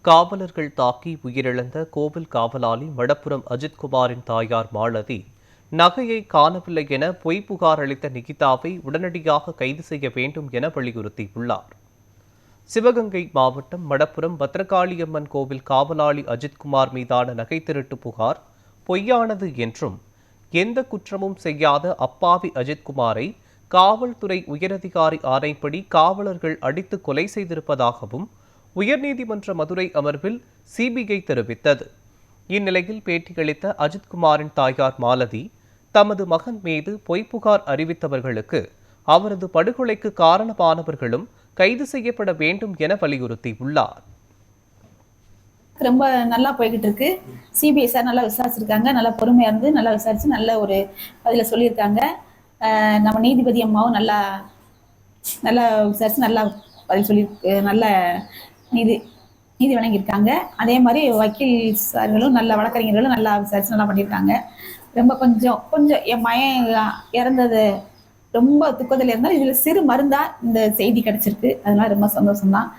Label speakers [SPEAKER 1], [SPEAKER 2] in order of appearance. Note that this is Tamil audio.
[SPEAKER 1] காவலர்கள் தாக்கி உயிரிழந்த கோவில் காவலாளி மடப்புரம் அஜித்குமாரின் தாயார் மாலதி நகையை காணவில்லை என பொய் புகார் அளித்த நிகிதாவை உடனடியாக கைது செய்ய வேண்டும் என வலியுறுத்தியுள்ளார். சிவகங்கை மாவட்டம் மடப்புரம் பத்ரகாளியம்மன் கோவில் காவலாளி அஜித்குமார் மீதான நகை திருட்டு புகார் பொய்யானது என்றும், எந்த குற்றமும் செய்யாத அப்பாவி அஜித்குமாரை காவல்துறை உயரதிகாரி ஆணைப்படி காவலர்கள் அடித்து கொலை செய்திருப்பதாகவும் உயர்நீதிமன்ற மதுரை அமர்வில் சிபிஐ தெரிவித்தது. இந்நிலையில் பேட்டியளித்த அஜித்குமாரின் தாயார் மாலதி, தமது மகன் மீது பொய்ப்புகார் அறிவித்தவர்களுக்கு அவரது படுகொலைக்கு காரணமானவர்களும் கைது செய்யப்பட வேண்டும் என வலியுறுத்தியுள்ளார்.
[SPEAKER 2] ரொம்ப நல்லா போய்கிட்டு இருக்கு. சிபிஐ சார் நல்லா விசாரிச்சிருக்காங்க. நல்லா பொறுமையா இருந்து நல்லா விசாரிச்சு நல்ல ஒரு பதில சொல்லியிருக்காங்க. நம்ம நீதிபதி அம்மாவும் நல்லா நல்லா விசாரிச்சு நல்லா பதில் சொல்லி நல்ல நீதி வழங்கியிருக்காங்க. அதே மாதிரி வக்கீல் சார்களும் நல்ல வழக்கறிஞர்களும் நல்லா விசாரிச்சு நல்லா பண்ணியிருக்காங்க. ரொம்ப கொஞ்சம் என் மகன் இறந்தது ரொம்ப துக்கத்தில் இருந்தால் இதில் சிறு மருந்தா இந்த செய்தி கிடைச்சிருக்கு. அதனால ரொம்ப சந்தோஷம்தான்.